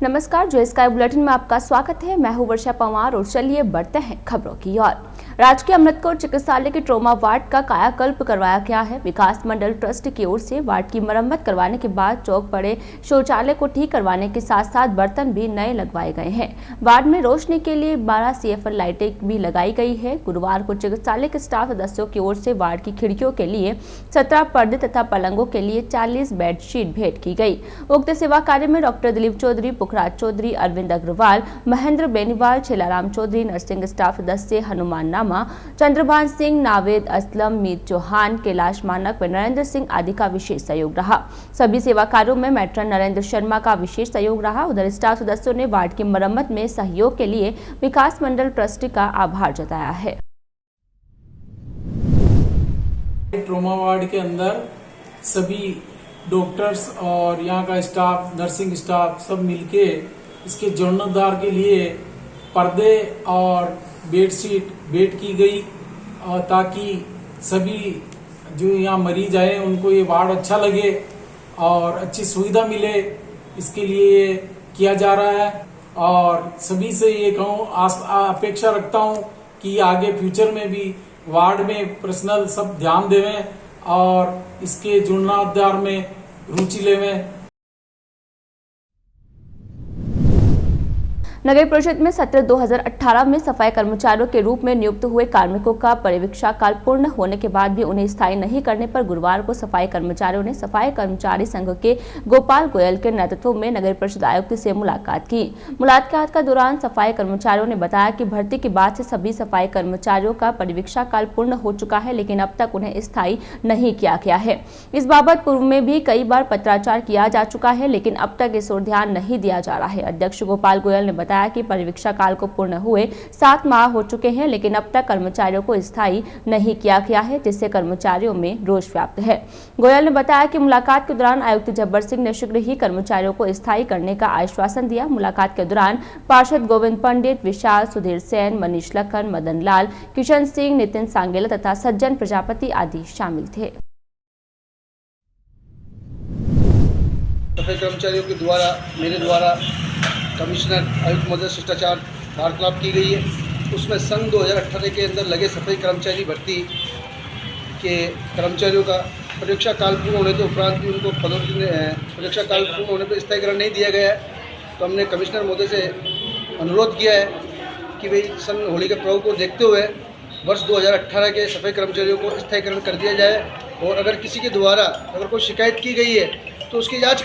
नमस्कार, जो sky bulletin में आपका स्वागत है। मैं हूं वर्षा पवार और चलिए बढ़ते हैं खबरों की ओर। राजकीय अमृतकोट चिकित्सालय के ट्रॉमा वार्ड का कायाकल्प करवाया गया है। विकास मंडल ट्रस्ट की ओर से वार्ड की मरम्मत करवाने के बाद चौक पड़े शौचालय को ठीक करवाने के साथ साथ बर्तन भी नए लगवाए गए हैं। वार्ड में रोशनी के लिए 12 CFL लाइटें भी लगाई गई है। गुरुवार को चिकित्सालय के स्टाफ सदस्यों की ओर से वार्ड की खिड़कियों के लिए 17 पर्दे तथा पलंगों के लिए 40 बेडशीट भेंट की गई। उक्त सेवा कार्य में डॉक्टर दिलीप चौधरी, पुखराज चौधरी, अरविंद अग्रवाल, महेंद्र बेनीवाल, छेलाराम चौधरी, नर्सिंग स्टाफ सदस्य हनुमान नामा, चंद्रभान सिंह, नावेद असलम, मीत चौहान, कैलाश मानक व नरेंद्र सिंह आदि का विशेष सहयोग रहा। सभी सेवा कार्यों में मैट्रन नरेंद्र शर्मा का विशेष सहयोग रहा। उधर स्टाफ सदस्यों ने वार्ड की मरम्मत में सहयोग के लिए विकास मंडल ट्रस्ट का आभार जताया है। ट्रॉमा वार्ड के अंदर सभी डॉक्टर्स और यहाँ का स्टाफ, नर्सिंग स्टाफ सब मिलके इसके जीर्णोद्धार के लिए पर्दे और बेडशीट भेंट की गई ताकि सभी जो यहाँ मरीज आए उनको ये वार्ड अच्छा लगे और अच्छी सुविधा मिले, इसके लिए किया जा रहा है। और सभी से ये कहूँ, अपेक्षा रखता हूँ कि आगे फ्यूचर में भी वार्ड में पर्सनल सब ध्यान देवें और इसके जीर्णोद्धार में रुचि लेवें। नगर परिषद में सत्र 2018 में सफाई कर्मचारियों के रूप में नियुक्त हुए कार्मिकों का परिवीक्षा काल पूर्ण होने के बाद भी उन्हें स्थायी नहीं करने पर गुरुवार को सफाई कर्मचारियों ने सफाई कर्मचारी संघ के गोपाल गोयल के नेतृत्व में नगर परिषद आयुक्त से मुलाकात की। मुलाकात के दौरान सफाई कर्मचारियों ने बताया कि भर्ती के बाद से सभी सफाई कर्मचारियों का परिवीक्षा काल पूर्ण हो चुका है, लेकिन अब तक उन्हें स्थायी नहीं किया गया है। इस बाबत पूर्व में भी कई बार पत्राचार किया जा चुका है, लेकिन अब तक इस ओर ध्यान नहीं दिया जा रहा है। अध्यक्ष गोपाल गोयल ने बताया कि परिवीक्षा काल को पूर्ण हुए 7 माह हो चुके हैं, लेकिन अब तक कर्मचारियों को स्थायी नहीं किया गया है, जिससे कर्मचारियों में रोष व्याप्त है। गोयल ने बताया कि मुलाकात के दौरान आयुक्त जब्बर सिंह ने शीघ्र ही कर्मचारियों को स्थायी करने का आश्वासन दिया। मुलाकात के दौरान पार्षद गोविंद पंडित, विशाल, सुधीर सेन, मनीष लखन, मदन लाल, किशन सिंह, नितिन सांगेला तथा सज्जन प्रजापति आदि शामिल थे। सफाई कर्मचारियों के द्वारा मेरे द्वारा कमिश्नर आयुक्त महोदय शिष्टाचार वार्तालाप की गई है। उसमें सन 2018 के अंदर लगे सफाई कर्मचारी भर्ती के कर्मचारियों का परीक्षा काल पूर्ण होने के उपरांत भी उनको परीक्षा काल पूर्ण होने पर स्थायीकरण नहीं दिया गया है। तो हमने कमिश्नर महोदय से अनुरोध किया है कि भाई सन होली के पर्व को देखते हुए वर्ष 2018 के सफाई कर्मचारियों को स्थायीकरण कर दिया जाए और अगर किसी के द्वारा अगर कोई शिकायत की गई है तो उसकी जाँच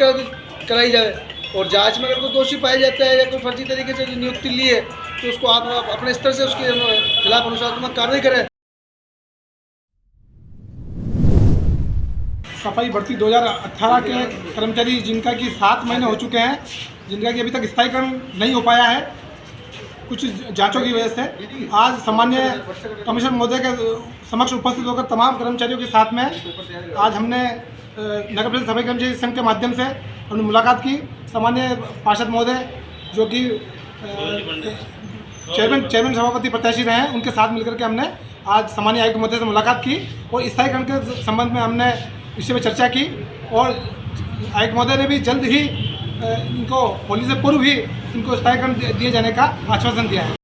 कराई जाए और जांच में अगर कोई दोषी पाया जाता है या कोई फर्जी तरीके से नियुक्ति ली है तो उसको आप अपने स्तर से उसके खिलाफ अनुशासनात्मक कार्रवाई करें। सफाई भर्ती 2018 के कर्मचारी जिनका कि 7 महीने हो चुके हैं, जिनका कि अभी तक स्थायीकरण नहीं हो पाया है कुछ जांचों की वजह से, आज सामान्य कमिश्नर महोदय के समक्ष उपस्थित होकर तमाम कर्मचारियों के साथ में आज हमने नगर परिषद सफाई कर्मचारी संघ के माध्यम से हमने मुलाकात की। सामान्य पार्षद महोदय जो कि चेयरमैन सभापति प्रत्याशी रहे हैं, उनके साथ मिलकर के हमने आज सामान्य आयुक्त महोदय से मुलाकात की और स्थायीकरण के संबंध में हमने विषय में चर्चा की और आयुक्त महोदय ने भी जल्द ही इनको होली से पूर्व ही इनको स्थायीकरण दिए जाने का आश्वासन दिया है।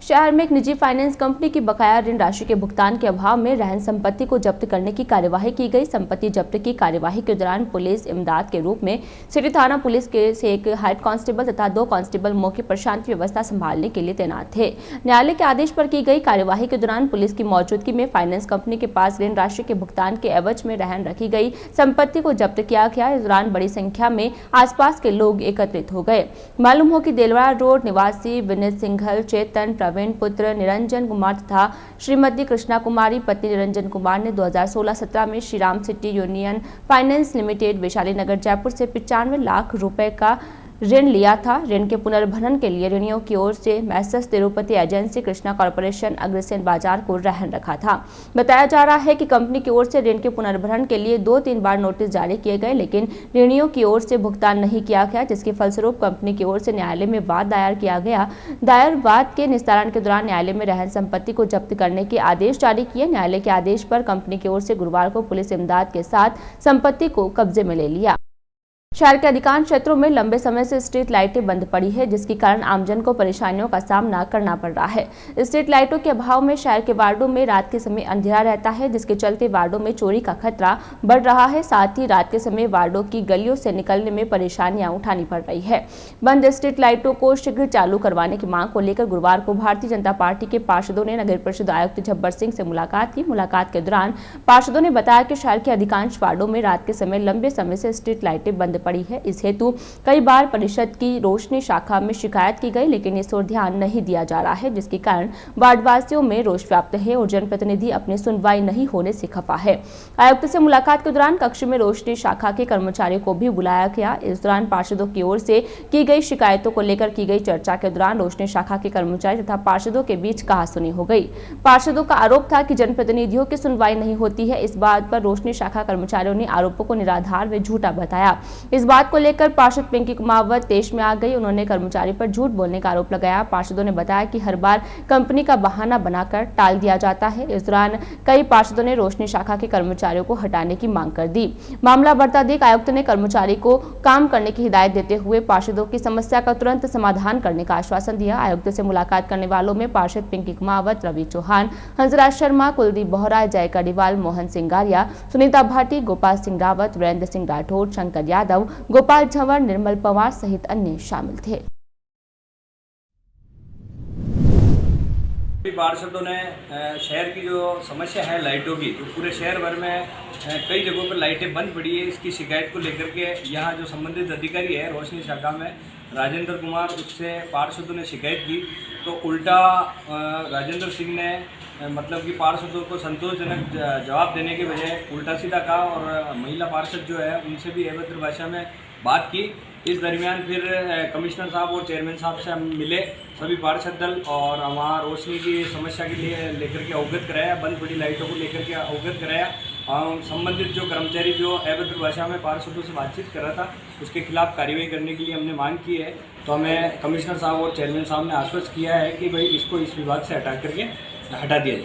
शहर में एक निजी फाइनेंस कंपनी की बकाया ऋण राशि के भुगतान के अभाव में रहन संपत्ति को जब्त करने की कार्यवाही की गई। संपत्ति जब्त की कार्यवाही के दौरान पुलिस इमदाद के रूप में सिटी थाना पुलिस के से एक हेड कांस्टेबल तथा 2 कांस्टेबल मौके पर शांति व्यवस्था संभालने के लिए तैनात थे। न्यायालय के आदेश पर की गई कार्यवाही के दौरान पुलिस की मौजूदगी में फाइनेंस कंपनी के पास ऋण राशि के भुगतान के एवज में रहन रखी गई संपत्ति को जब्त किया गया। इस दौरान बड़ी संख्या में आसपास के लोग एकत्रित हो गए। मालूम हो कि देलवाड़ा रोड निवासी विनीत सिंघल, चेतन, पुत्र निरंजन कुमार तथा श्रीमती कृष्णा कुमारी पत्नी निरंजन कुमार ने 2016-17 में Shriram City Union Finance Limited Vaishali Nagar Jaipur से 95 लाख रुपए का ऋण लिया था। ऋण के पुनर्भरण के लिए ऋणियों की ओर से Messrs Tirupati agency Krishna corporation Agrasen बाजार को रहन रखा था। बताया जा रहा है कि कंपनी की ओर से ऋण के पुनर्भरण के लिए 2-3 बार नोटिस जारी किए गए, लेकिन ऋणियों की ओर से भुगतान नहीं किया गया, जिसके फलस्वरूप कंपनी की ओर से न्यायालय में वाद दायर किया गया। दायर वाद के निस्तारण के दौरान न्यायालय में रहन संपत्ति को जब्त करने के आदेश जारी किए। न्यायालय के आदेश पर कंपनी की ओर से गुरुवार को पुलिस इमदाद के साथ संपत्ति को कब्जे में ले लिया। शहर के अधिकांश क्षेत्रों में लंबे समय से स्ट्रीट लाइटें बंद पड़ी है, जिसके कारण आमजन को परेशानियों का सामना करना पड़ रहा है। स्ट्रीट लाइटों के अभाव में शहर के वार्डों में रात के समय अंधेरा रहता है, जिसके चलते वार्डों में चोरी का खतरा बढ़ रहा है। साथ ही रात के समय वार्डों की गलियों से निकलने में परेशानियां उठानी पड़ रही है। बंद स्ट्रीट लाइटों को शीघ्र चालू करवाने की मांग को लेकर गुरुवार को भारतीय जनता पार्टी के पार्षदों ने नगर परिषद आयुक्त झब्बर सिंह से मुलाकात की। मुलाकात के दौरान पार्षदों ने बताया कि शहर के अधिकांश वार्डों में रात के समय लंबे समय से स्ट्रीट लाइटें बंद पड़ी है। इस हेतु कई बार परिषद की रोशनी शाखा में शिकायत की गई, लेकिन इस ओर ध्यान नहीं दिया जा रहा है, जिसके कारण वार्डवासियों में रोष व्याप्त है और जनप्रतिनिधि अपनी सुनवाई नहीं होने से खफा है। आयुक्त से मुलाकात के दौरान कक्ष में रोशनी शाखा के कर्मचारियों को भी बुलाया गया। इस दौरान पार्षदों की ओर से की गई शिकायतों को लेकर की गई चर्चा के दौरान रोशनी शाखा के कर्मचारी तथा पार्षदों के बीच कहासुनी हो गई। पार्षदों का आरोप था कि जनप्रतिनिधियों की सुनवाई नहीं होती है। इस बात पर रोशनी शाखा कर्मचारियों ने आरोपों को निराधार व झूठा बताया। इस बात को लेकर पार्षद पिंकी कुमावत तेज में आ गई। उन्होंने कर्मचारी पर झूठ बोलने का आरोप लगाया। पार्षदों ने बताया कि हर बार कंपनी का बहाना बनाकर टाल दिया जाता है। इस दौरान कई पार्षदों ने रोशनी शाखा के कर्मचारियों को हटाने की मांग कर दी। मामला बढ़ता देख आयुक्त ने कर्मचारी को काम करने की हिदायत देते हुए पार्षदों की समस्या का तुरंत समाधान करने का आश्वासन दिया। आयुक्त से मुलाकात करने वालों में पार्षद पिंकी कुमावत, रवि चौहान, हंसराज शर्मा, कुलदीप बोहरा, जय कड़ीवाल, मोहन सिंगारिया, सुनीता भाटी, गोपाल सिंह रावत, वीरेंद्र सिंह राठौर, शंकर यादव, गोपाल झंवर, निर्मल पवार सहित अन्य शामिल थे। पार्षदों ने शहर की जो समस्या है लाइटों की, तो पूरे शहर भर में कई जगहों पर लाइटें बंद पड़ी है। इसकी शिकायत को लेकर के यहाँ जो संबंधित अधिकारी है रोशनी शाखा में राजेंद्र कुमार, उससे पार्षदों ने शिकायत की, तो उल्टा राजेंद्र सिंह ने मतलब कि पार्षदों को संतोषजनक जवाब देने के बजाय उल्टा सीधा कहा और महिला पार्षद जो है उनसे भी अभद्र भाषा में बात की। इस दरमियान फिर कमिश्नर साहब और चेयरमैन साहब से हम मिले, सभी पार्षद दल, और वहाँ रोशनी की समस्या के लिए लेकर के अवगत कराया, बंद पड़ी लाइटों को लेकर के अवगत कराया। संबंधित जो कर्मचारी जो अभद्र भाषा में पार्षदों से बातचीत कर रहा था उसके खिलाफ कार्रवाई करने के लिए हमने मांग की है। तो हमें कमिश्नर साहब और चेयरमैन साहब ने आश्वस्त किया है कि भाई इसको इस विभाग से हटा दिया जाए।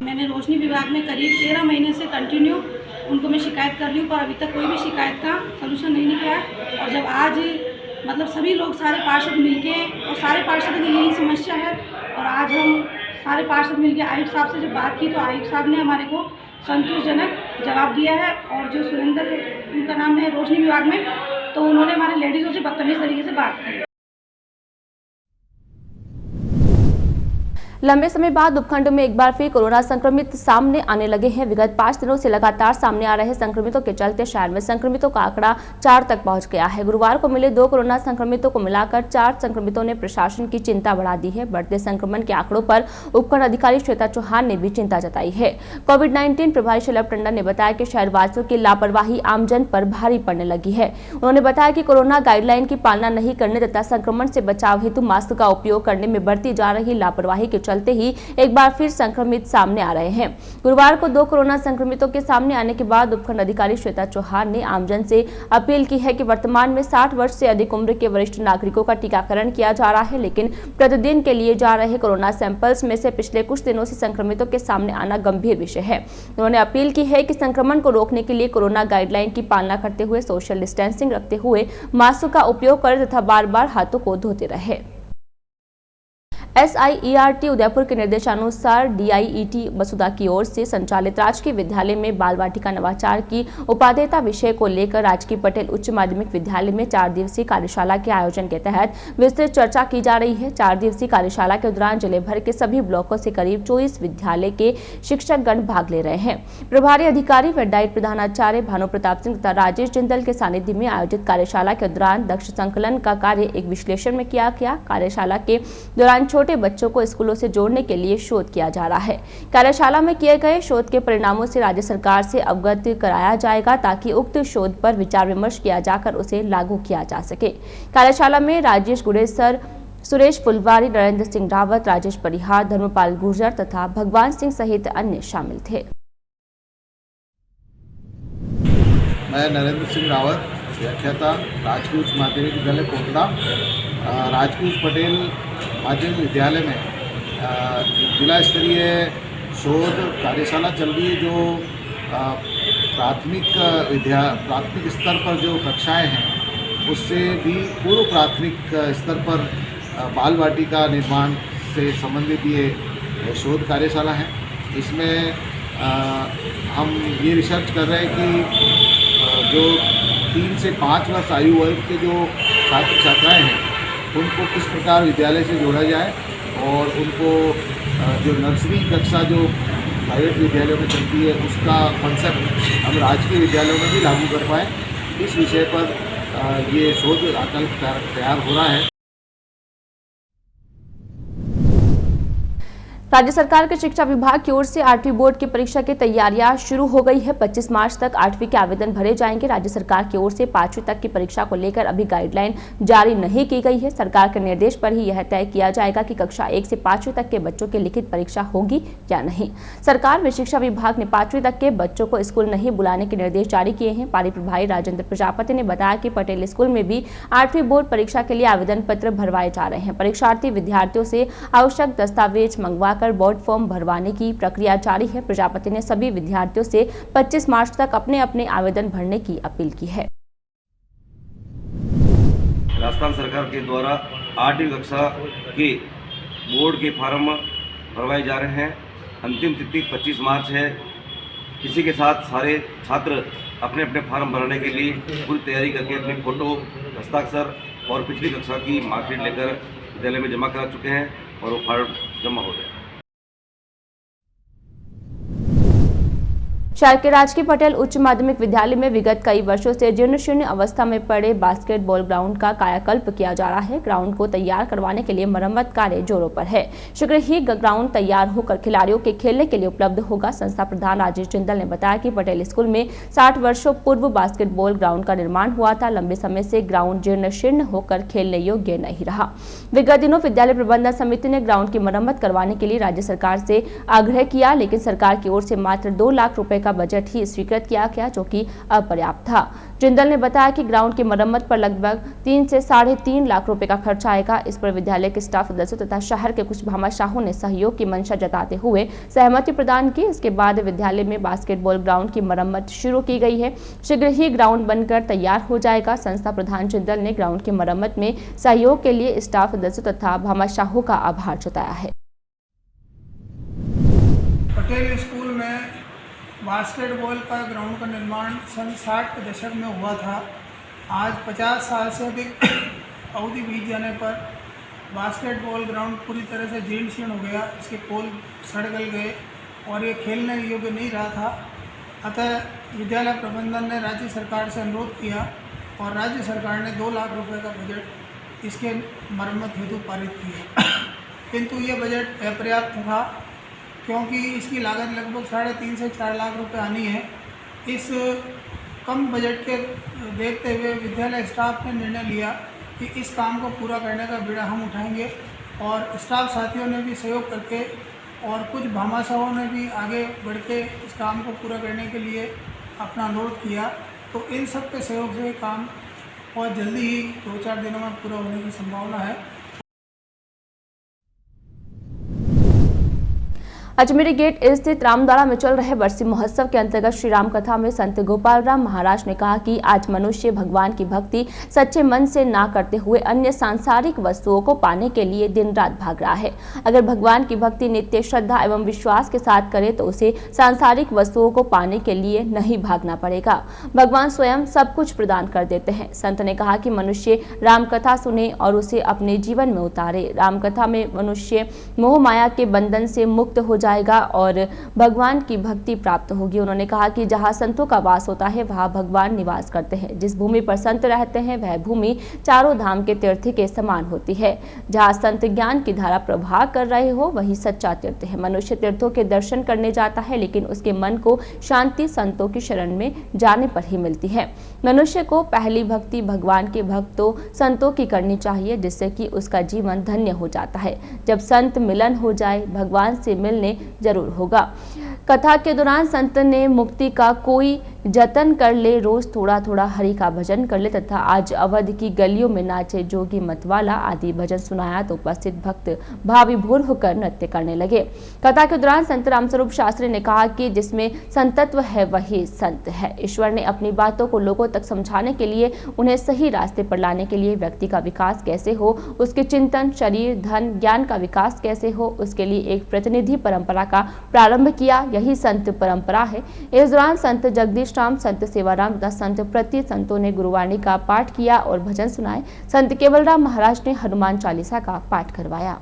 मैंने रोशनी विभाग में करीब 13 महीने से कंटिन्यू उनको मैं शिकायत कर रही हूँ, पर अभी तक कोई भी शिकायत का सलूशन नहीं निकला। और जब आज मतलब सभी लोग सारे पार्षद मिलके, और सारे पार्षदों की यही समस्या है, और आज हम सारे पार्षद मिलके आयुक्त साहब से जब बात की तो आयुक्त साहब ने हमारे को संतोषजनक जवाब दिया है। और जो सुरेंद्र, उनका नाम है रोशनी विभाग में, तो उन्होंने हमारे लेडीज़ों से बदतमीज़ तरीके से बात की। लंबे समय बाद उपखंड में एक बार फिर कोरोना संक्रमित सामने आने लगे हैं। विगत 5 दिनों से लगातार सामने आ रहे संक्रमितों के चलते शहर में संक्रमितों का आंकड़ा 4 तक पहुंच गया है। गुरुवार को मिले 2 कोरोना संक्रमितों को मिलाकर 4 संक्रमितों ने प्रशासन की चिंता बढ़ा दी है। बढ़ते संक्रमण के आंकड़ों पर उपखंड अधिकारी श्वेता चौहान ने भी चिंता जताई है। कोविड-19 प्रभारी शलभ टंडन ने बताया कि शहरवासियों की लापरवाही आमजन पर भारी पड़ने लगी है। उन्होंने बताया कि कोरोना गाइडलाइन की पालना नहीं करने तथा संक्रमण से बचाव हेतु मास्क का उपयोग करने में बढ़ती जा रही लापरवाही के चलते ही एक बार फिर संक्रमित सामने आ रहे हैं। गुरुवार को 2 कोरोना संक्रमितों के सामने आने के बाद उपखंड अधिकारी श्वेता चौहान ने आमजन से अपील की है कि वर्तमान में 60 वर्ष से अधिक उम्र के वरिष्ठ नागरिकों का टीकाकरण किया जा रहा है, लेकिन प्रतिदिन के लिए जा रहे कोरोना सैंपल्स में से पिछले कुछ दिनों से संक्रमितों के सामने आना गंभीर विषय है। उन्होंने अपील की है कि संक्रमण को रोकने के लिए कोरोना गाइडलाइन की पालना करते हुए सोशल डिस्टेंसिंग रखते हुए मास्क का उपयोग करें तथा बार-बार हाथों को धोते रहे। SIERT उदयपुर के निर्देशानुसार DIET मसूदा की ओर से संचालित राजकीय विद्यालय में बाल वाटिका नवाचार की उपादेयता विषय को लेकर राजकीय पटेल उच्च माध्यमिक विद्यालय में 4 दिवसीय कार्यशाला के आयोजन के तहत विस्तृत चर्चा की जा रही है। 4 दिवसीय कार्यशाला के दौरान जिले भर के सभी ब्लॉकों से करीब 24 विद्यालय के शिक्षकगण भाग ले रहे हैं। प्रभारी अधिकारी व डाइट प्रधानाचार्य भानु प्रताप सिंह तथा राजेश जिंदल के सानिध्य में आयोजित कार्यशाला के दौरान दक्ष संकलन का कार्य एक विश्लेषण में किया गया। कार्यशाला के दौरान छोटे बच्चों को स्कूलों से जोड़ने के लिए शोध किया जा रहा है। कार्यशाला में किए गए शोध के परिणामों से राज्य सरकार से अवगत कराया जाएगा ताकि उक्त शोध पर विचार विमर्श किया जाकर उसे लागू किया जा सके। कार्यशाला में राजेश गुड़ेसर, सुरेश फुलवारी, नरेंद्र सिंह रावत, राजेश परिहार, धर्मपाल गुर्जर तथा भगवान सिंह सहित अन्य शामिल थे। मैं नरेंद्र सिंह रावत, व्याख्याता, राजकूच माध्यमिक विद्यालय कोटड़ा। राजकूच पटेल माध्यमिक विद्यालय में जिला स्तरीय शोध कार्यशाला चल रही है। जो प्राथमिक स्तर पर जो कक्षाएं हैं उससे भी पूर्व प्राथमिक स्तर पर बाल वाटिका निर्माण से संबंधित ये शोध कार्यशाला है। इसमें हम ये रिसर्च कर रहे हैं कि जो 3 से 5 वर्ष आयु वर्ग के जो छात्र छात्राएं हैं उनको किस प्रकार विद्यालय से जोड़ा जाए और उनको जो नर्सरी कक्षा जो प्राइवेट विद्यालयों में चलती है उसका कॉन्सेप्ट हम राजकीय विद्यालयों में भी लागू कर पाएँ, इस विषय पर ये शोध तैयार हो रहा है। राज्य सरकार के शिक्षा विभाग की ओर से 8वीं बोर्ड की परीक्षा की तैयारियां शुरू हो गई है। 25 मार्च तक 8वीं के आवेदन भरे जाएंगे। राज्य सरकार की ओर से 5वीं तक की परीक्षा को लेकर अभी गाइडलाइन जारी नहीं की गई है। सरकार के निर्देश पर ही यह तय किया जाएगा कि कक्षा 1 से 5वीं तक के बच्चों की लिखित परीक्षा होगी या नहीं। सरकार व शिक्षा विभाग ने 5वीं तक के बच्चों को स्कूल नहीं बुलाने के निर्देश जारी किए हैं। पारी प्रभारी राजेंद्र प्रजापति ने बताया कि पटेल स्कूल में भी 8वीं बोर्ड परीक्षा के लिए आवेदन पत्र भरवाए जा रहे हैं। परीक्षार्थी विद्यार्थियों से आवश्यक दस्तावेज मंगवा बोर्ड फॉर्म भरवाने की प्रक्रिया जारी है। प्रजापति ने सभी विद्यार्थियों से 25 मार्च तक अपने अपने आवेदन भरने की अपील की है। राजस्थान सरकार के द्वारा 8वीं कक्षा के बोर्ड के फार्म भरवाए जा रहे हैं। अंतिम तिथि 25 मार्च है। इसी के साथ सारे छात्र अपने अपने फार्म भरने के लिए पूरी तैयारी करके अपनी फोटो, हस्ताक्षर और पिछली कक्षा की मार्कशीट लेकर विद्यालय में जमा करा चुके हैं और वो फार्म जमा हो गए। शहर के राजकीय पटेल उच्च माध्यमिक विद्यालय में विगत कई वर्षों से जीर्ण शीर्ण अवस्था में पड़े बास्केटबॉल ग्राउंड का कायाकल्प किया जा रहा है। ग्राउंड को तैयार करवाने के लिए मरम्मत कार्य जोरों पर है। शीघ्र ही ग्राउंड तैयार होकर खिलाड़ियों के खेलने के लिए उपलब्ध होगा। संस्था प्रधान राजेश जिंदल ने बताया कि पटेल स्कूल में 60 वर्षों पूर्व बास्केटबॉल ग्राउंड का निर्माण हुआ था। लंबे समय से ग्राउंड जीर्ण शीर्ण होकर खेलने योग्य नहीं रहा। विगत दिनों विद्यालय प्रबंधन समिति ने ग्राउंड की मरम्मत करवाने के लिए राज्य सरकार से आग्रह किया, लेकिन सरकार की ओर से मात्र 2 लाख रुपए का बजट ही स्वीकृत किया गया, जो कि अपर्याप्त था। जिंदल ने बताया कि ग्राउंड की मरम्मत पर लगभग 3 से 3.5 लाख रुपए का खर्च आएगा। इस पर विद्यालय के स्टाफ सदस्यों तथा शहर के कुछ भामाशाहों ने सहयोग की मंशा जताते हुए सहमति प्रदान की। इसके बाद विद्यालय में बास्केटबॉल ग्राउंड की मरम्मत शुरू की गई है। शीघ्र ही ग्राउंड बनकर तैयार हो जाएगा। संस्था प्रधान जिंदल ने ग्राउंड की मरम्मत में सहयोग के लिए स्टाफ सदस्यों तथा भामाशाहों का आभार जताया है। पटेल स्कूल में बास्केटबॉल का ग्राउंड का निर्माण सन 60 के दशक में हुआ था। आज 50 साल से अधिक अवधि बीत जाने पर बास्केटबॉल ग्राउंड पूरी तरह से जीर्ण शीर्ण हो गया। इसके पोल सड़ गल गए और ये खेलने योग्य नहीं रहा था। अतः विद्यालय प्रबंधन ने राज्य सरकार से अनुरोध किया और राज्य सरकार ने 2 लाख रुपए का बजट इसके मरम्मत हेतु पारित किया, किंतु ये बजट अपर्याप्त था क्योंकि इसकी लागत लगभग 3.5 से 4 लाख रुपए आनी है। इस कम बजट के देखते हुए विद्यालय स्टाफ ने निर्णय लिया कि इस काम को पूरा करने का बीड़ा हम उठाएंगे और स्टाफ साथियों ने भी सहयोग करके और कुछ भामाशाहों ने भी आगे बढ़ के इस काम को पूरा करने के लिए अपना अनुरोध किया। तो इन सब के सहयोग से काम बहुत जल्दी ही 2-4 दिनों में पूरा होने की संभावना है। अजमेरी गेट स्थित रामद्वारा में चल रहे बरसी महोत्सव के अंतर्गत श्री राम कथा में संत गोपाल राम महाराज ने कहा कि आज मनुष्य भगवान की भक्ति सच्चे मन से ना करते हुए अन्य सांसारिक वस्तुओं को पाने के लिए दिन रात भाग रहा है। अगर भगवान की भक्ति नित्य श्रद्धा एवं विश्वास के साथ करे तो उसे सांसारिक वस्तुओं को पाने के लिए नहीं भागना पड़ेगा। भगवान स्वयं सब कुछ प्रदान कर देते हैं। संत ने कहा कि मनुष्य राम कथा सुने और उसे अपने जीवन में उतारे। राम कथा में मनुष्य मोह माया के बंधन से मुक्त हो जाएगा और भगवान की भक्ति प्राप्त होगी। उन्होंने कहा कि जहां संतों का वास होता है वहां भगवान निवास करते हैं। जिस भूमि पर संत रहते हैं वह भूमि चारों धाम के तीर्थ के समान होती है। जहां संत ज्ञान की धारा प्रवाह कर रहे हो वही सच्चा तीर्थ है। मनुष्य तीर्थों के दर्शन करने जाता है लेकिन उसके मन को शांति संतों की शरण में जाने पर ही मिलती है। मनुष्य को पहली भक्ति भगवान के भक्तों संतों की करनी चाहिए, जिससे कि उसका जीवन धन्य हो जाता है। जब संत मिलन हो जाए भगवान से मिलने जरूर होगा। कथा के दौरान संत ने मुक्ति का कोई जतन कर ले, रोज थोड़ा थोड़ा हरि का भजन कर ले तथा आज अवध की गलियों में नाचे जोगी मतवाला आदि भजन सुनाया तो उपस्थित भक्त भाव विभोर होकर नृत्य करने लगे। कथा के दौरान संत रामस्वरूप शास्त्री ने कहा कि जिसमें संतत्व है वही संत है। ईश्वर ने अपनी बातों को लोगों तक समझाने के लिए, उन्हें सही रास्ते पर लाने के लिए व्यक्ति का विकास कैसे हो, उसके चिंतन, शरीर, धन, ज्ञान का विकास कैसे हो, उसके लिए एक प्रतिनिधि परंपरा का प्रारंभ किया। यही संत परंपरा है। इस दौरान संत जगदीश राम, संत सेवाराम तथा संत प्रति संतों ने गुरुवाणी का पाठ किया और भजन सुनाए। संत केवलराम महाराज ने हनुमान चालीसा का पाठ करवाया।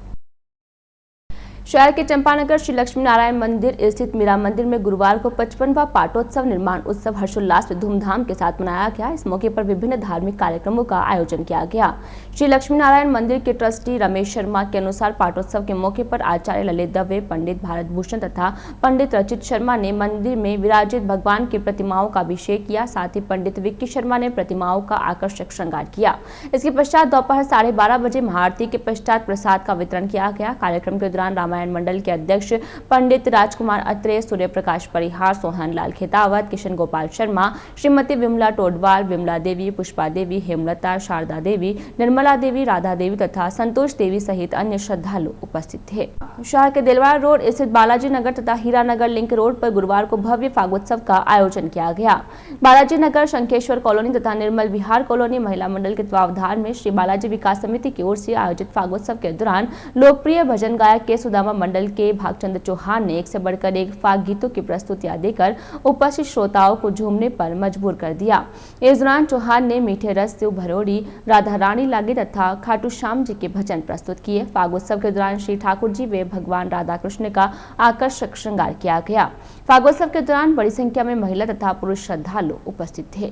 शहर के चंपानगर श्री लक्ष्मी नारायण मंदिर स्थित मीरा मंदिर में गुरुवार को 55वां पाटोत्सव निर्माण उत्सव हर्षोल्लास व धूमधाम के साथ मनाया गया। इस मौके पर विभिन्न धार्मिक कार्यक्रमों का आयोजन किया गया। श्री लक्ष्मी नारायण मंदिर के ट्रस्टी रमेश शर्मा के अनुसार पाटोत्सव के मौके पर आचार्य ललित दवे, पंडित भारत भूषण तथा पंडित रचित शर्मा ने मंदिर में विराजित भगवान की प्रतिमाओं का अभिषेक किया। साथ ही पंडित विक्की शर्मा ने प्रतिमाओं का आकर्षक श्रृंगार किया। इसके पश्चात दोपहर 12:30 बजे महाआरती के पश्चात प्रसाद का वितरण किया गया। कार्यक्रम के दौरान रामायण मंडल के अध्यक्ष पंडित राजकुमार अत्रे, सूर्य प्रकाश परिहार, सोहन लाल खेतावत, किशन गोपाल शर्मा, श्रीमती विमला टोडवाल, विमला देवी, पुष्पा देवी, हेमलता, शारदा देवी, निर्मला देवी, राधा देवी तथा संतोष देवी सहित अन्य श्रद्धालु उपस्थित थे। शहर के दिलवार रोड स्थित बालाजी नगर तथा हीरानगर लिंक रोड पर गुरुवार को भव्य फागोत्सव का आयोजन किया गया। बालाजी नगर, शंखेश्वर कॉलोनी तथा निर्मल विहार कॉलोनी महिला मंडल के तत्वावधान में श्री बालाजी विकास समिति की ओर से आयोजित फागोत्सव के दौरान लोकप्रिय भजन गायक के सुदामा मंडल के भागचंद्र चौहान ने एक से बढ़कर एक फाग गीतों की प्रस्तुतियां देकर उपस्थित श्रोताओं को झूमने पर मजबूर कर दिया। इस दौरान चौहान ने मीठे रस शिव भरोड़ी, राधा रानी लागे तथा खाटू श्याम जी के भजन प्रस्तुत किए। फागोत्सव के दौरान श्री ठाकुर जी व भगवान राधा कृष्ण का आकर्षक श्रृंगार किया गया। फागोत्सव के दौरान बड़ी संख्या में महिला तथा पुरुष श्रद्धालु उपस्थित थे।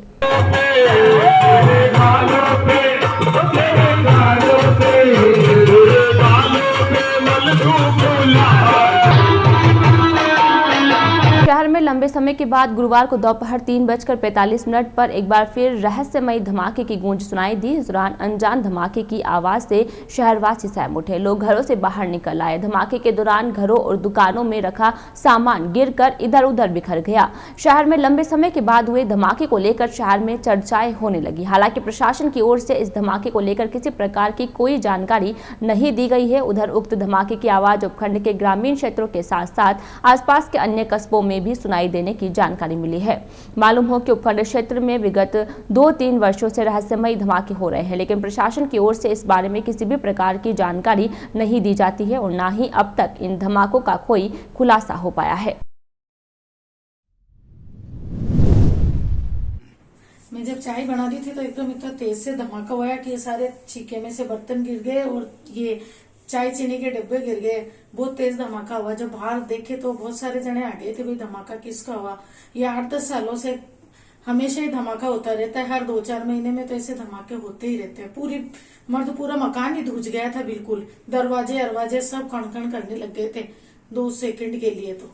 शहर में लंबे समय के बाद गुरुवार को दोपहर 3:45 पर एक बार फिर रहस्यमयी धमाके की गूंज सुनाई दी। इस दौरान अनजान धमाके की आवाज से शहरवासी सहम उठे। लोग घरों से बाहर निकल आए। धमाके के दौरान घरों और दुकानों में रखा सामान गिरकर इधर उधर बिखर गया। शहर में लंबे समय के बाद हुए धमाके को लेकर शहर में चर्चाएं होने लगी। हालांकि प्रशासन की ओर से इस धमाके को लेकर किसी प्रकार की कोई जानकारी नहीं दी गई है। उधर उक्त धमाके की आवाज उपखंड के ग्रामीण क्षेत्रों के साथ साथ आसपास के अन्य कस्बों में भी सुनाई देने की जानकारी मिली है। मालूम हो कि उपखंड क्षेत्र में विगत 2-3 वर्षों से रहस्यमयी धमाके हो रहे हैं, लेकिन प्रशासन की ओर से इस बारे में किसी भी प्रकार की जानकारी नहीं दी जाती है और न ही अब तक इन धमाकों का कोई खुलासा हो पाया है। मैं जब चाय बना रही थी तो एकदम इतना तेज से धमाका हुआ कि ये सारे छीके में से बर्तन गिर गए और ये चाय चीनी के डिब्बे गिर गए। बहुत तेज धमाका हुआ। जब बाहर देखे तो बहुत सारे जने आ गए थे, भाई धमाका किसका हुआ। ये 8-10 सालों से हमेशा ही धमाका होता रहता है। हर 2-4 महीने में तो ऐसे धमाके होते ही रहते हैं। पूरा मकान ही धुज गया था बिल्कुल। दरवाजे सब खणखण करने लग गए थे 2 सेकंड के लिए तो।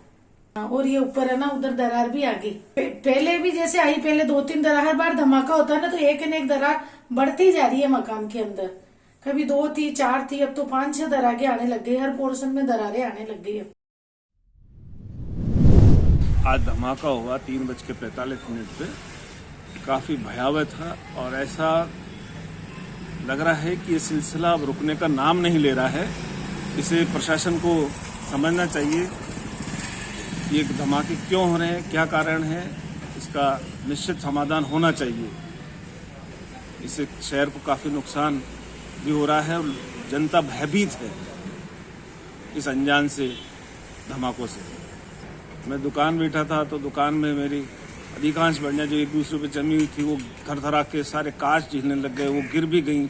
और ये ऊपर है ना, उधर दरार भी आ गई। पहले भी जैसे आई, पहले 2-3 दरार, हर बार धमाका होता है ना तो एक न एक दरार बढ़ती जा रही है मकान के अंदर। कभी 2 थी, 4 थी, अब तो 5-6 दरारें आने लग गई। हर पोर्शन में दरारें आने लग गई। आज धमाका हुआ 3:45 पे, काफी भयावह था और ऐसा लग रहा है कि ये सिलसिला अब रुकने का नाम नहीं ले रहा है। इसे प्रशासन को समझना चाहिए ये धमाके क्यों हो रहे हैं, क्या कारण है, इसका निश्चित समाधान होना चाहिए। इससे शहर को काफी नुकसान भी हो रहा है और जनता भयभीत है इस अनजान से धमाकों से। मैं दुकान बैठा था तो दुकान में मेरी अधिकांश बढ़िया जो एक दूसरे पे जमी हुई थी वो थरथरा के सारे कांच झीलने लग गए, वो गिर भी गई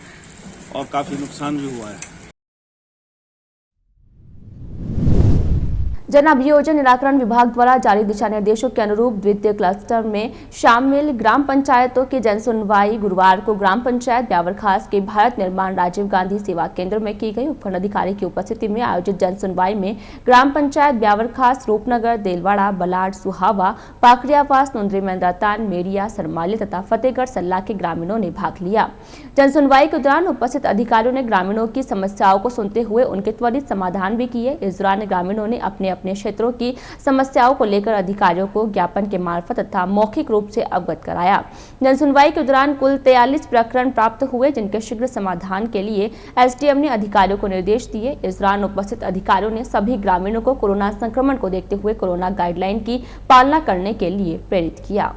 और काफी नुकसान भी हुआ है। जन अभियोजन निराकरण विभाग द्वारा जारी दिशा निर्देशों के अनुरूप द्वितीय क्लस्टर में शामिल ग्राम पंचायतों की जन सुनवाई गुरुवार को ग्राम पंचायत ब्यावरखास के भारत निर्माण राजीव गांधी सेवा केंद्र में की गई। उपखंड अधिकारी की उपस्थिति में आयोजित जन सुनवाई में ग्राम पंचायत ब्यावरखास, रूपनगर, देलवाड़ा, बलाड, सुहावा, पाखड़ियावास, नुंद्री, मेंद्रातान, मेरिया, सरमाली तथा फतेहगढ़ सल्ला के ग्रामीणों ने भाग लिया। जन सुनवाई के दौरान उपस्थित अधिकारियों ने ग्रामीणों की समस्याओं को सुनते हुए उनके त्वरित समाधान भी किए। इस दौरान ग्रामीणों ने अपने क्षेत्रों की समस्याओं को लेकर अधिकारियों को ज्ञापन के मार्फत तथा मौखिक रूप से अवगत कराया। जन सुनवाई के दौरान कुल 43 प्रकरण प्राप्त हुए, जिनके शीघ्र समाधान के लिए एसडीएम ने अधिकारियों को निर्देश दिए। इस दौरान उपस्थित अधिकारियों ने सभी ग्रामीणों को कोरोना संक्रमण को देखते हुए कोरोना गाइडलाइन की पालना करने के लिए प्रेरित किया।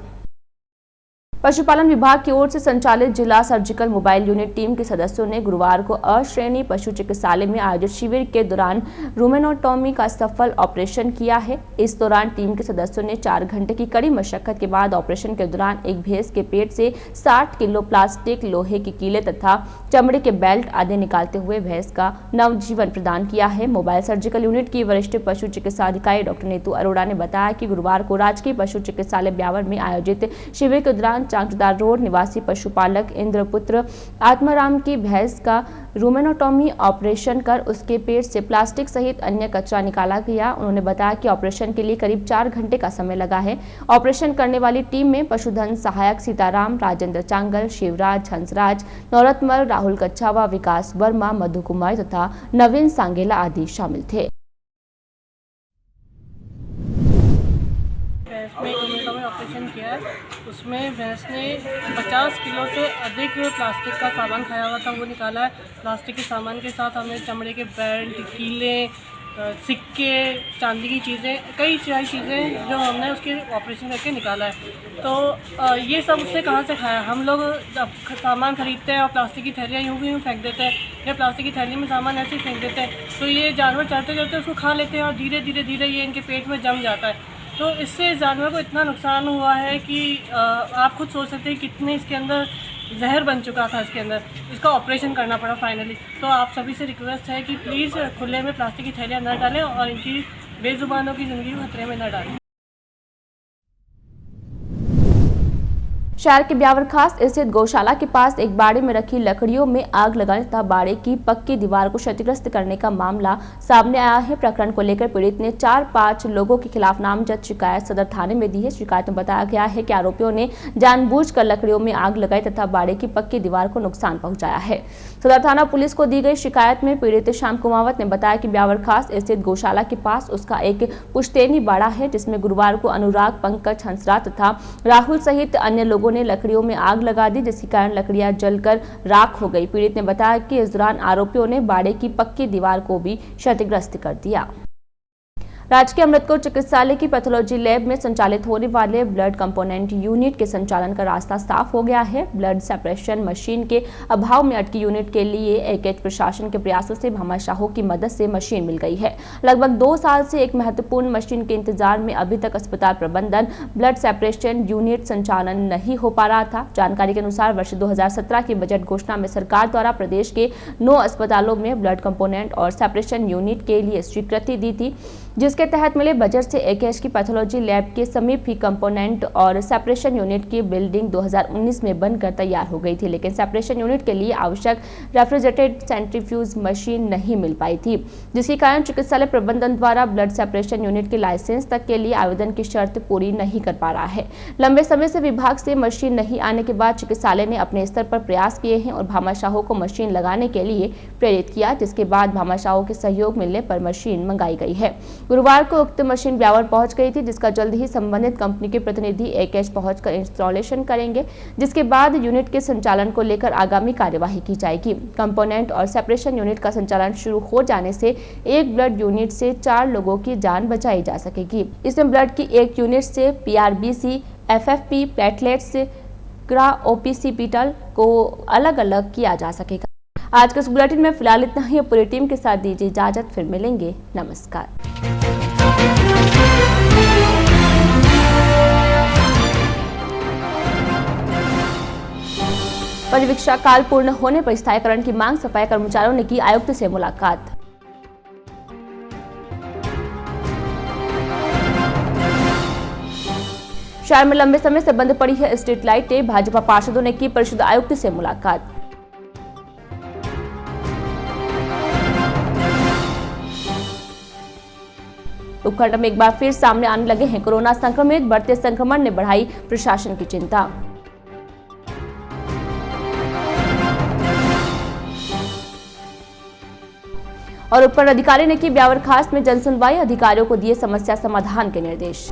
पशुपालन विभाग की ओर से संचालित जिला सर्जिकल मोबाइल यूनिट टीम के सदस्यों ने गुरुवार को अ श्रेणी पशु चिकित्सालय में आयोजित शिविर के दौरान रूमेनोटॉमी का सफल ऑपरेशन किया है। इस दौरान टीम के सदस्यों ने 4 घंटे की कड़ी मशक्कत के बाद ऑपरेशन के दौरान एक भैंस के पेट से 60 किलो प्लास्टिक, लोहे की कीले तथा चमड़े के बेल्ट आदि निकालते हुए भैंस का नवजीवन प्रदान किया है। मोबाइल सर्जिकल यूनिट की वरिष्ठ पशु चिकित्सा अधिकारी डॉक्टर नीतू अरोड़ा ने बताया कि गुरुवार को राजकीय पशु चिकित्सालय ब्यावर में आयोजित शिविर के दौरान चांचदार रोड निवासी पशुपालक इंद्रपुत्र आत्माराम की भैंस का रूमेनोटॉमी ऑपरेशन कर उसके पेट से प्लास्टिक सहित अन्य कचरा निकाला गया। उन्होंने बताया कि ऑपरेशन के लिए करीब 4 घंटे का समय लगा है। ऑपरेशन करने वाली टीम में पशुधन सहायक सीताराम, राजेंद्र चांगल, शिवराज, हंसराज, नौरतमल, राहुल कच्छावा, विकास वर्मा, मधु कुमार तथा नवीन सांगेला आदि शामिल थे। में ऑपरेशन किया है, उसमें भैंस ने 50 किलो से अधिक प्लास्टिक का सामान खाया हुआ था, वो निकाला है। प्लास्टिक के सामान के साथ हमने चमड़े के बेल्ट, कीले, सिक्के, चांदी की चीज़ें, कई सारी चीज़ें जो हमने उसके ऑपरेशन करके निकाला है। तो ये सब उससे कहाँ से खाया? हम लोग जब सामान खरीदते हैं और प्लास्टिक की थैलियाँ यूँ भी फेंक देते हैं, या प्लास्टिक की थैली में सामान ऐसे ही फेंक देते हैं, तो ये जानवर चलते चलते उसको खा लेते हैं और धीरे धीरे धीरे ये इनके पेट में जम जाता है। तो इससे जानवर को इतना नुकसान हुआ है कि आप खुद सोच सकते हैं कितने इसके अंदर जहर बन चुका था। इसके अंदर इसका ऑपरेशन करना पड़ा फाइनली। तो आप सभी से रिक्वेस्ट है कि प्लीज़ खुले में प्लास्टिक की थैलियाँ न डालें और इनकी बेजुबानों की ज़िंदगी को खतरे में न डालें। शहर के ब्यावरखास स्थित गौशाला के पास एक बाड़े में रखी लकड़ियों में आग लगाने तथा बाड़े की पक्की दीवार को क्षतिग्रस्त करने का मामला सामने आया है। प्रकरण को लेकर पीड़ित ने 4-5 लोगों के खिलाफ नामजद शिकायत सदर थाने में दी है। शिकायत में बताया गया है कि आरोपियों ने जानबूझकर लकड़ियों में आग लगाई तथा बाड़े की पक्की दीवार को नुकसान पहुंचाया है। सदर थाना पुलिस को दी गई शिकायत में पीड़ित श्याम कुमावत ने बताया कि ब्यावरखास स्थित गौशाला के पास उसका एक पुश्तैनी बाड़ा है, जिसमें गुरुवार को अनुराग, पंकज, हंसराज तथा राहुल सहित अन्य लोगों ने लकड़ियों में आग लगा दी, जिसके कारण लकड़ियां जलकर राख हो गई। पीड़ित ने बताया कि इस दौरान आरोपियों ने बाड़े की पक्की दीवार को भी क्षतिग्रस्त कर दिया। राजकीय अमृतकोट चिकित्सालय की पैथोलॉजी लैब में संचालित होने वाले ब्लड कंपोनेंट यूनिट के संचालन का रास्ता साफ हो गया है। ब्लड सेपरेशन मशीन के अभाव में अटकी यूनिट के लिए एकेच प्रशासन के प्रयासों से भामाशाहों की मदद से मशीन मिल गई है। लगभग 2 साल से एक महत्वपूर्ण मशीन के इंतजार में अभी तक अस्पताल प्रबंधन ब्लड सेपरेशन यूनिट संचालन नहीं हो पा रहा था। जानकारी के अनुसार वर्ष 2017 की बजट घोषणा में सरकार द्वारा प्रदेश के 9 अस्पतालों में ब्लड कंपोनेंट और सेपरेशन यूनिट के लिए स्वीकृति दी थी, जिसके तहत मिले बजट से एकेच की पैथोलॉजी लैब के समीप ही कंपोनेंट और सेपरेशन यूनिट की बिल्डिंग 2019 में बनकर तैयार हो गई थी, लेकिन सेपरेशन यूनिट के लिए आवश्यक रेफ्रिजरेटेड सेंट्रीफ्यूज मशीन नहीं मिल पाई थी, जिसके कारण चिकित्सालय प्रबंधन द्वारा ब्लड सेपरेशन यूनिट के लाइसेंस तक के लिए आवेदन की शर्त पूरी नहीं कर पा रहा है। लंबे समय से विभाग से मशीन नहीं आने के बाद चिकित्सालय ने अपने स्तर पर प्रयास किए हैं और भामाशाहों को मशीन लगाने के लिए प्रेरित किया, जिसके बाद भामाशाहों के सहयोग मिलने पर मशीन मंगाई गई है। गुरुवार को उक्त मशीन ब्यावर पहुंच गई थी, जिसका जल्द ही संबंधित कंपनी के प्रतिनिधि एकेच पहुंचकर इंस्टॉलेशन करेंगे, जिसके बाद यूनिट के संचालन को लेकर आगामी कार्यवाही की जाएगी। कंपोनेंट और सेपरेशन यूनिट का संचालन शुरू हो जाने से एक ब्लड यूनिट से 4 लोगों की जान बचाई जा सकेगी। इसमें ब्लड की एक यूनिट से PRBC, FFP, प्लेटलेट्स, OPC-पीटल को अलग अलग किया जा सकेगा। आज के इस बुलेटिन में फिलहाल इतना ही। पूरी टीम के साथ दीजिए इजाजत, फिर मिलेंगे। नमस्कार। परिवीक्षा काल पूर्ण होने पर स्थायीकरण की मांग, सफाई कर्मचारियों ने की आयुक्त से मुलाकात। शहर में लंबे समय से बंद पड़ी है स्ट्रीट लाइटें। भाजपा पार्षदों ने की परिषद आयुक्त से मुलाकात। उपखंड में एक बार फिर सामने आने लगे हैं कोरोना संक्रमित। बढ़ते संक्रमण ने बढ़ाई प्रशासन की चिंता। और उपखंड अधिकारी ने की ब्यावर खास में जन सुनवाई। अधिकारियों को दिए समस्या समाधान के निर्देश।